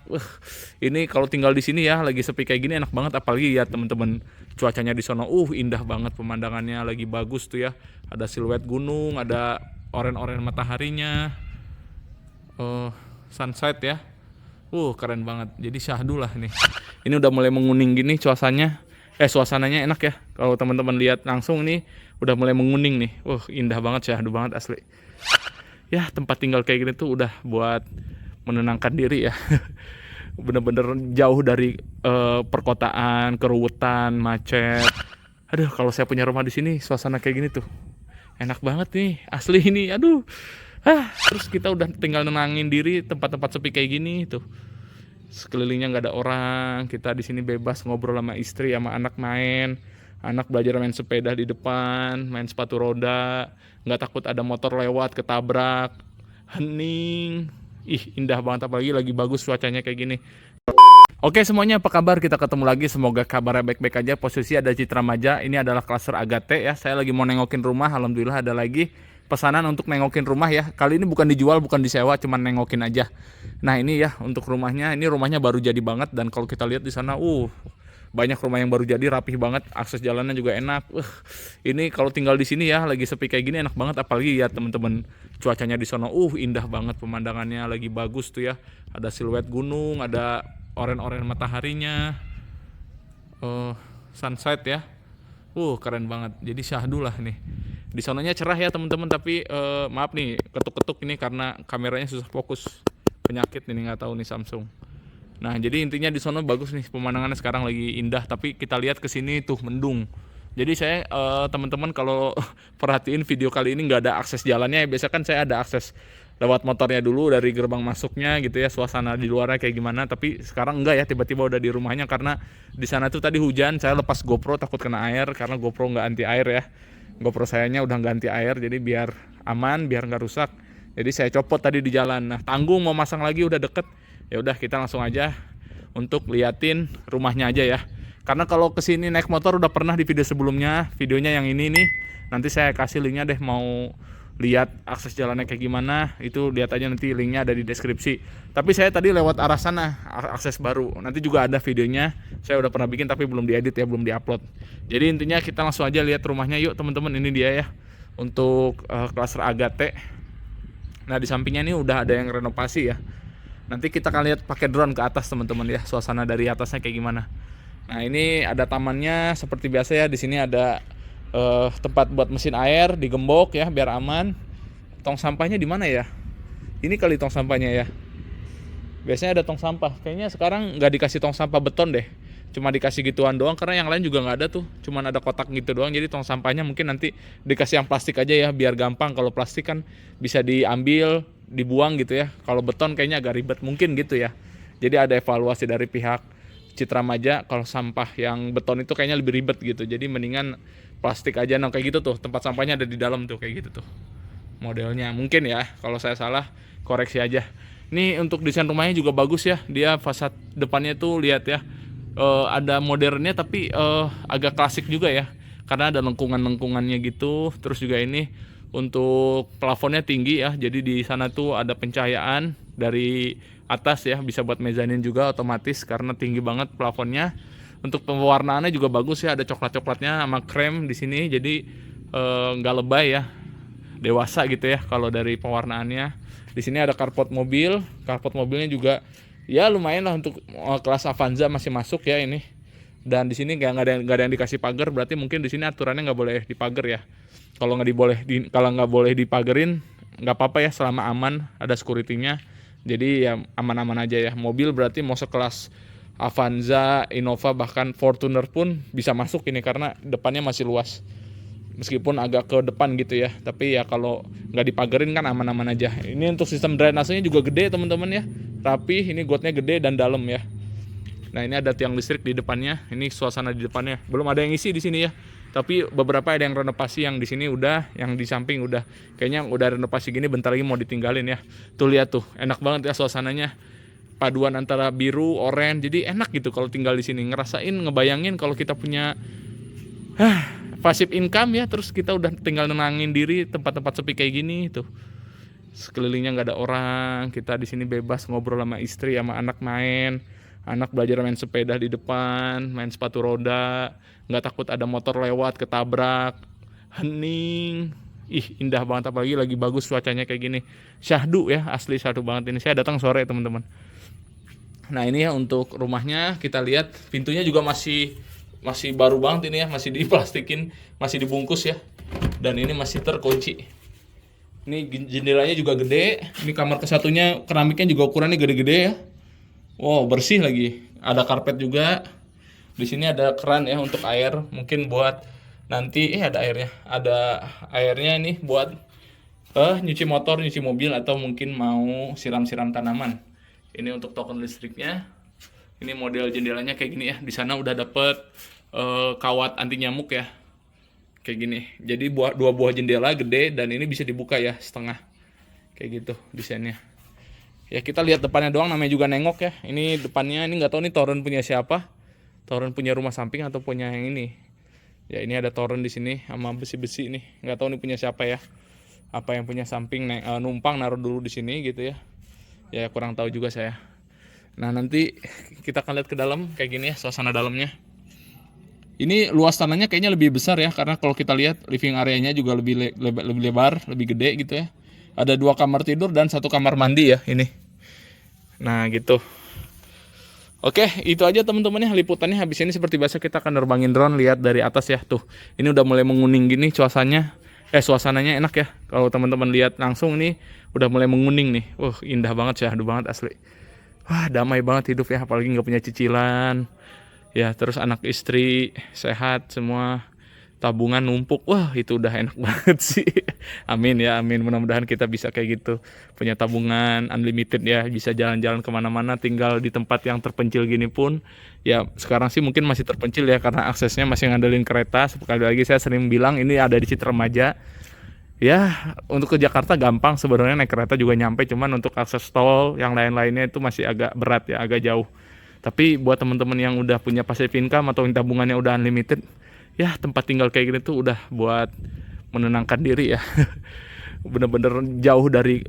Wah, ini kalau tinggal di sini ya lagi sepi kayak gini enak banget, apalagi ya teman-teman cuacanya di sono indah banget pemandangannya, lagi bagus tuh ya. Ada siluet gunung, ada oren-oren mataharinya, eh sunset ya. Keren banget. Jadi syahdu lah nih. Ini udah mulai menguning gini suasananya. Suasananya enak ya. Kalau teman-teman lihat langsung nih udah mulai menguning nih. Indah banget, syahdu banget asli. Ya, tempat tinggal kayak gini tuh udah buat menenangkan diri ya. Bener-bener jauh dari perkotaan, keruwetan, macet. Aduh, kalau saya punya rumah di sini, suasana kayak gini tuh enak banget nih, asli ini. Aduh. Terus kita udah tinggal nenangin diri tempat-tempat sepi kayak gini tuh. Sekelilingnya nggak ada orang, kita di sini bebas ngobrol sama istri, sama anak main. Anak belajar main sepeda di depan, main sepatu roda, nggak takut ada motor lewat ketabrak. Hening. Indah banget, apalagi lagi bagus cuacanya kayak gini. Oke semuanya, apa kabar? Kita ketemu lagi, semoga kabarnya baik-baik aja. Posisi ada Citra Maja, ini adalah klaster Agate ya. Saya lagi mau nengokin rumah, alhamdulillah ada lagi pesanan untuk nengokin rumah ya. Kali ini bukan dijual, bukan disewa, cuman nengokin aja. Nah ini ya untuk rumahnya, ini rumahnya baru jadi banget. Dan kalau kita lihat di sana, banyak rumah yang baru jadi, rapih banget, akses jalannya juga enak. Ini kalau tinggal di sini ya lagi sepi kayak gini enak banget, apalagi ya teman-teman cuacanya di sana indah banget pemandangannya, lagi bagus tuh ya. Ada siluet gunung, ada oren-oren mataharinya, sunset ya. Keren banget. Jadi syahdu lah nih. Di sananya cerah ya teman-teman, tapi maaf nih ketuk-ketuk ini karena kameranya susah fokus. Penyakit ini, nggak tahu nih Samsung. Nah, jadi intinya di sana bagus nih pemandangannya sekarang lagi indah, tapi kita lihat ke sini tuh mendung. Jadi saya teman-teman kalau perhatiin video kali ini nggak ada akses jalannya. Biasa kan saya ada akses lewat motornya dulu dari gerbang masuknya gitu ya, suasana di luarnya kayak gimana. Tapi sekarang enggak ya, tiba-tiba udah di rumahnya karena di sana tuh tadi hujan. Saya lepas GoPro takut kena air karena GoPro nggak anti air ya. GoPro sayanya udah nggak anti air, jadi biar aman, biar nggak rusak. Jadi saya copot tadi di jalan. Nah, tanggung mau masang lagi udah deket. Ya udah kita langsung aja untuk liatin rumahnya aja ya. Karena kalau kesini naik motor udah pernah di video sebelumnya, videonya yang ini nih. Nanti saya kasih linknya deh, mau lihat akses jalannya kayak gimana, itu lihat aja nanti, linknya ada di deskripsi. Tapi saya tadi lewat arah sana, akses baru. Nanti juga ada videonya, saya udah pernah bikin tapi belum diedit ya, belum diupload. Jadi intinya kita langsung aja lihat rumahnya yuk teman-teman. Ini dia ya untuk klaster Agate. Nah di sampingnya ini udah ada yang renovasi ya. Nanti kita akan lihat pakai drone ke atas teman-teman ya, suasana dari atasnya kayak gimana. Nah ini ada tamannya seperti biasa ya. Di sini ada tempat buat mesin air, digembok ya biar aman. Tong sampahnya di mana ya? Ini kali tong sampahnya ya. Biasanya ada tong sampah. Kayaknya sekarang nggak dikasih tong sampah beton deh. Cuma dikasih gituan doang karena yang lain juga nggak ada tuh. Cuman ada kotak gitu doang. Jadi tong sampahnya mungkin nanti dikasih yang plastik aja ya biar gampang. Kalau plastik kan bisa diambil, dibuang gitu ya. Kalau beton kayaknya agak ribet mungkin gitu ya. Jadi ada evaluasi dari pihak Citra Maja, kalau sampah yang beton itu kayaknya lebih ribet gitu. Jadi mendingan plastik aja. Nah kayak gitu tuh, tempat sampahnya ada di dalam tuh kayak gitu tuh modelnya. Mungkin ya, kalau saya salah koreksi aja. Ini untuk desain rumahnya juga bagus ya. Dia fasad depannya tuh lihat ya, ada modernnya tapi agak klasik juga ya. Karena ada lengkungan-lengkungannya gitu. Terus juga ini untuk plafonnya tinggi ya. Jadi di sana tuh ada pencahayaan dari atas ya, bisa buat mezanin juga otomatis karena tinggi banget plafonnya. Untuk pewarnaannya juga bagus ya, ada coklat-coklatnya sama krem di sini, jadi nggak lebay ya, dewasa gitu ya kalau dari pewarnaannya. Di sini ada carport mobil, carport mobilnya juga ya lumayan lah untuk kelas Avanza masih masuk ya ini. Dan di sini nggak ada yang dikasih pagar, berarti mungkin di sini aturannya nggak boleh dipagar ya. Kalau nggak boleh dipagerin nggak apa-apa ya selama aman, ada security-nya. Jadi ya aman-aman aja ya. Mobil berarti mau sekelas Avanza, Innova, bahkan Fortuner pun bisa masuk ini karena depannya masih luas. Meskipun agak ke depan gitu ya. Tapi ya kalau nggak dipagerin kan aman-aman aja. Ini untuk sistem drainasenya juga gede teman-teman ya. Rapi, ini gotnya gede dan dalam ya. Nah ini ada tiang listrik di depannya. Ini suasana di depannya. Belum ada yang isi di sini ya. Tapi beberapa ada yang renovasi, yang di sini udah, yang di samping udah. Kayaknya udah renovasi gini bentar lagi mau ditinggalin ya. Tuh lihat tuh, enak banget ya suasananya. Paduan antara biru, oranye, jadi enak gitu kalau tinggal di sini. Ngerasain, ngebayangin kalau kita punya passive income ya, terus kita udah tinggal nenangin diri tempat-tempat sepi kayak gini tuh. sekelilingnya nggak ada orang, kita di sini bebas ngobrol sama istri sama anak, main, anak belajar main sepeda di depan, main sepatu roda, nggak takut ada motor lewat ketabrak, hening. Indah banget, apalagi lagi bagus cuacanya kayak gini. Syahdu ya, asli syahdu banget ini. Saya datang sore teman-teman. Nah ini ya untuk rumahnya, kita lihat pintunya juga masih baru banget ini ya, masih diplastikin, masih dibungkus ya, dan ini masih terkunci. Ini jendelanya juga gede. Ini kamar kesatunya keramiknya juga ukurannya gede-gede ya. Wow, bersih lagi. Ada karpet juga. Di sini ada keran ya untuk air, mungkin buat nanti ada airnya. Ada airnya nih buat nyuci motor, nyuci mobil, atau mungkin mau siram-siram tanaman. Ini untuk token listriknya. Ini model jendelanya kayak gini ya. Di sana udah dapet kawat anti nyamuk ya. Kayak gini. Jadi dua buah jendela gede, dan ini bisa dibuka ya setengah. Kayak gitu desainnya. Ya kita lihat depannya doang, namanya juga nengok ya. Ini depannya, ini nggak tahu nih toren punya siapa. Toren punya rumah samping atau punya yang ini. Ya ini ada toren di sini sama besi-besi nih. Nggak tahu nih punya siapa ya. Apa yang punya samping numpang naruh dulu di sini gitu ya. Ya kurang tahu juga saya. Nah nanti kita akan lihat ke dalam kayak gini ya suasana dalamnya. Ini luas tanahnya kayaknya lebih besar ya, karena kalau kita lihat living areanya juga lebih lebar, lebih gede gitu ya. Ada 2 kamar tidur dan 1 kamar mandi ya ini. Nah gitu. Oke, itu aja teman-teman ya liputannya. Habis ini seperti biasa kita akan nerbangin drone, lihat dari atas ya. Tuh, ini udah mulai menguning gini suasananya enak ya. Kalau teman-teman lihat langsung nih udah mulai menguning nih. Indah banget, syahdu banget asli. Wah, damai banget hidup ya, apalagi nggak punya cicilan. Ya, terus anak istri sehat semua. Tabungan numpuk, wah itu udah enak banget sih. Amin ya, amin. Mudah-mudahan kita bisa kayak gitu, punya tabungan unlimited ya, bisa jalan-jalan kemana-mana, tinggal di tempat yang terpencil gini pun. Ya sekarang sih mungkin masih terpencil ya, karena aksesnya masih ngandelin kereta. Sekali lagi saya sering bilang ini ada di Citramaja. Ya untuk ke Jakarta gampang sebenarnya, naik kereta juga nyampe, cuman untuk akses tol yang lain-lainnya itu masih agak berat ya, agak jauh. Tapi buat teman-teman yang udah punya passive income atau tabungannya udah unlimited, ya tempat tinggal kayak gini tuh udah buat menenangkan diri ya. Bener-bener jauh dari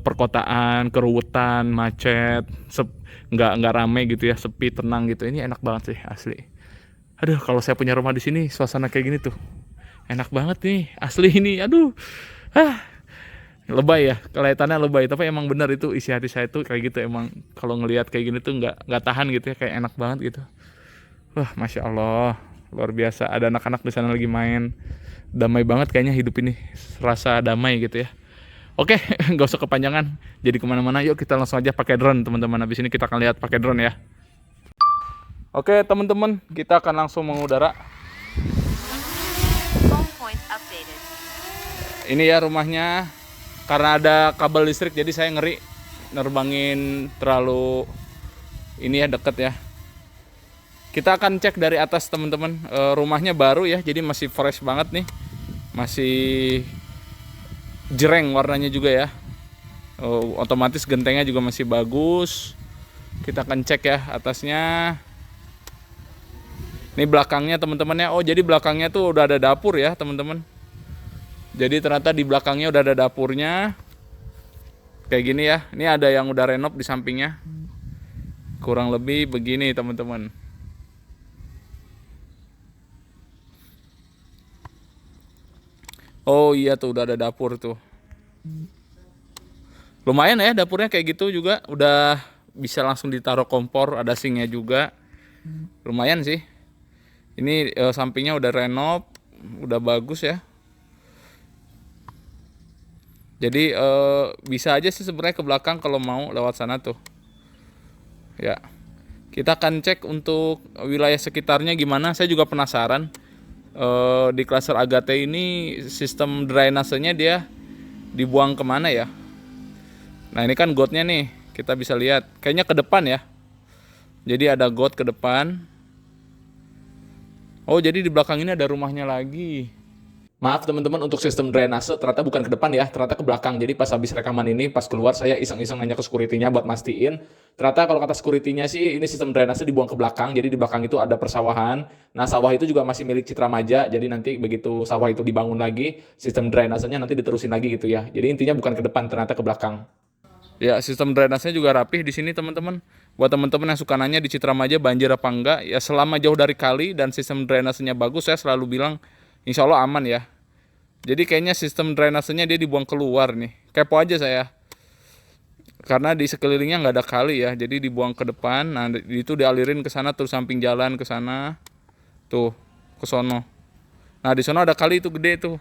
perkotaan, keruwetan, macet, nggak rame gitu ya, sepi, tenang gitu. Ini enak banget sih asli. Aduh, kalau saya punya rumah di sini, suasana kayak gini tuh enak banget nih asli ini. Aduh, lebay ya, kelihatannya lebay, tapi emang bener itu isi hati saya tuh kayak gitu. Emang kalau ngelihat kayak gini tuh nggak tahan gitu ya, kayak enak banget gitu. Wah, masya Allah. Luar biasa, ada anak-anak di sana lagi main. Damai banget kayaknya hidup ini, rasa damai gitu ya. Oke, nggak usah kepanjangan jadi kemana-mana, yuk kita langsung aja pakai drone teman-teman. Habis ini kita akan lihat pakai drone ya. Oke teman-teman, kita akan langsung mengudara. Ini ya rumahnya, karena ada kabel listrik jadi saya ngeri nerbangin terlalu ini ya, deket ya. Kita akan cek dari atas teman-teman. Rumahnya baru ya, jadi masih fresh banget nih, masih jereng warnanya juga ya. Otomatis gentengnya juga masih bagus. Kita akan cek ya atasnya. Ini belakangnya teman-teman ya. Jadi belakangnya tuh udah ada dapur ya teman-teman. Jadi ternyata di belakangnya udah ada dapurnya. Kayak gini ya. Ini ada yang udah renov di sampingnya. Kurang lebih begini teman-teman. Oh iya tuh udah ada dapur tuh. Lumayan ya dapurnya kayak gitu juga. Udah bisa langsung ditaruh kompor, ada sinknya juga. Lumayan sih. Ini sampingnya udah renov, udah bagus ya. Jadi bisa aja sih sebenarnya ke belakang kalau mau lewat sana tuh. Ya. Kita akan cek untuk wilayah sekitarnya gimana. Saya juga penasaran. Di klaster Agate ini sistem drainasenya dia dibuang kemana ya. Nah ini kan gotnya nih, kita bisa lihat kayaknya ke depan ya. Jadi ada got ke depan. Jadi di belakang ini ada rumahnya lagi. Maaf teman-teman, untuk sistem drainase ternyata bukan ke depan ya, ternyata ke belakang. Jadi pas habis rekaman ini, pas keluar saya iseng-iseng nanya ke security-nya buat mastiin. Ternyata kalau kata security-nya sih ini sistem drainase dibuang ke belakang. Jadi di belakang itu ada persawahan. Nah, sawah itu juga masih milik Citra Maja. Jadi nanti begitu sawah itu dibangun lagi, sistem drainasenya nanti diterusin lagi gitu ya. Jadi intinya bukan ke depan, ternyata ke belakang. Ya, sistem drainasenya juga rapih di sini teman-teman. Buat teman-teman yang suka nanya di Citra Maja banjir apa enggak, ya selama jauh dari kali dan sistem drainasenya bagus, saya selalu bilang insya Allah aman ya. Jadi kayaknya sistem drainasenya dia dibuang keluar nih. Kepo aja saya. Karena di sekelilingnya nggak ada kali ya, jadi dibuang ke depan. Nah, itu dialirin ke sana terus samping jalan ke sana. Tuh, ke sono. Nah, di sono ada kali itu gede tuh.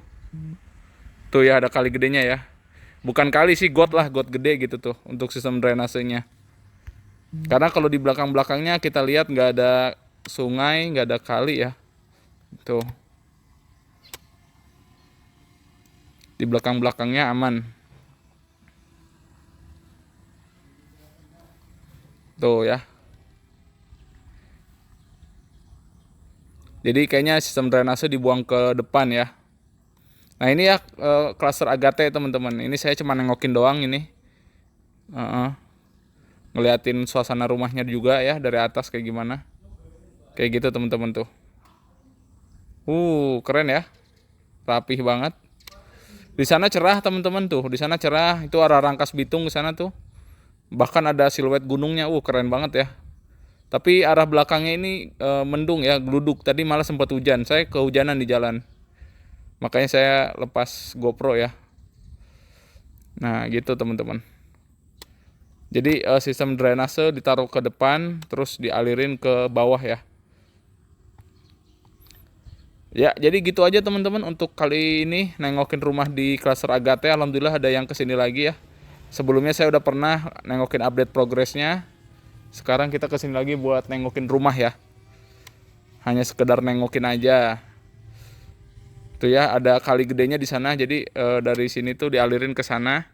Tuh ya ada kali gedenya ya. Bukan kali sih, got lah, got gede gitu tuh untuk sistem drainasenya. Karena kalau di belakang-belakangnya kita lihat nggak ada sungai, nggak ada kali ya. Tuh. Di belakang-belakangnya aman. Tuh ya. Jadi kayaknya sistem drainase dibuang ke depan ya. Nah ini ya klaster Agate teman-teman. Ini saya cuma nengokin doang ini. Ngeliatin suasana rumahnya juga ya dari atas kayak gimana. Kayak gitu teman-teman tuh. Keren ya. Rapih banget. Di sana cerah teman-teman tuh. Di sana cerah. Itu arah Rangkas Bitung ke sana tuh. Bahkan ada siluet gunungnya. Keren banget ya. Tapi arah belakangnya ini mendung ya, geluduk. Tadi malah sempat hujan. Saya kehujanan di jalan. Makanya saya lepas GoPro ya. Nah, gitu teman-teman. Jadi sistem drainase ditaruh ke depan terus dialirin ke bawah ya. Ya, jadi gitu aja teman-teman untuk kali ini nengokin rumah di klaster Agate. Alhamdulillah ada yang kesini lagi ya. Sebelumnya saya udah pernah nengokin update progresnya. Sekarang kita kesini lagi buat nengokin rumah ya. Hanya sekedar nengokin aja. Tuh ya, ada kali gedenya di sana. Jadi dari sini tuh dialirin ke sana.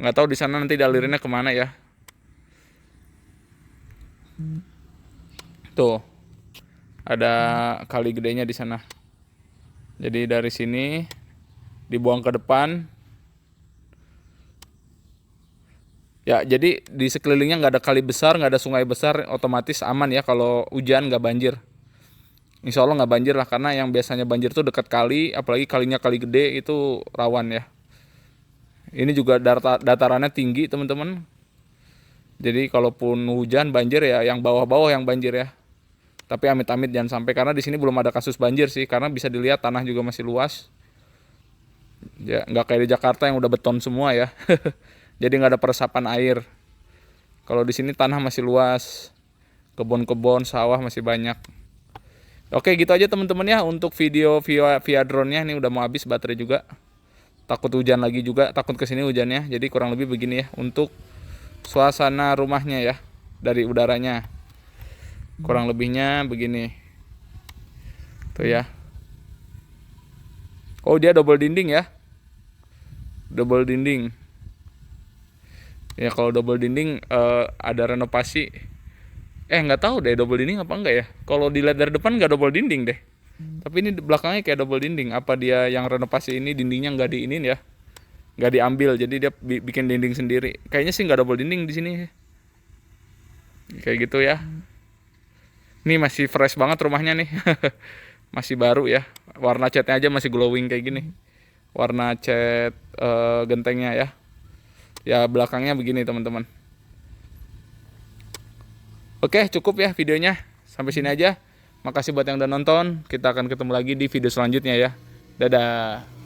Nggak tahu di sana nanti dialirinnya kemana ya. Tuh, ada kali gedenya di sana. Jadi dari sini dibuang ke depan. Ya, jadi di sekelilingnya nggak ada kali besar, nggak ada sungai besar, otomatis aman ya kalau hujan nggak banjir. Insya Allah nggak banjir lah, karena yang biasanya banjir tuh dekat kali, apalagi kalinya kali gede itu rawan ya. Ini juga datarannya tinggi teman-teman. Jadi kalaupun hujan banjir ya yang bawah-bawah yang banjir ya. Tapi amit-amit jangan sampai, karena di sini belum ada kasus banjir sih, karena bisa dilihat tanah juga masih luas. Ya nggak kayak di Jakarta yang udah beton semua ya. Jadi nggak ada peresapan air. Kalau di sini tanah masih luas, kebun-kebun, sawah masih banyak. Oke gitu aja teman-teman ya untuk video via drone-nya. Ini udah mau habis baterai juga. Takut hujan lagi juga, takut kesini hujannya. Jadi kurang lebih begini ya untuk suasana rumahnya ya dari udaranya. Kurang lebihnya begini. Tuh ya. Oh dia double dinding ya. Double dinding. Ya kalau double dinding ada renovasi. Nggak tahu deh double dinding apa enggak ya. Kalau dilihat dari depan nggak double dinding deh. Tapi ini belakangnya kayak double dinding. Apa dia yang renovasi ini dindingnya nggak diinin ya? Nggak diambil, jadi dia bikin dinding sendiri. Kayaknya sih nggak double dinding di sini. Kayak gitu ya. Ini masih fresh banget rumahnya nih. Masih baru ya. Warna catnya aja masih glowing kayak gini. Warna cat gentengnya ya. Ya belakangnya begini teman-teman. Oke cukup ya videonya. Sampai sini aja. Makasih buat yang udah nonton. Kita akan ketemu lagi di video selanjutnya ya. Dadah.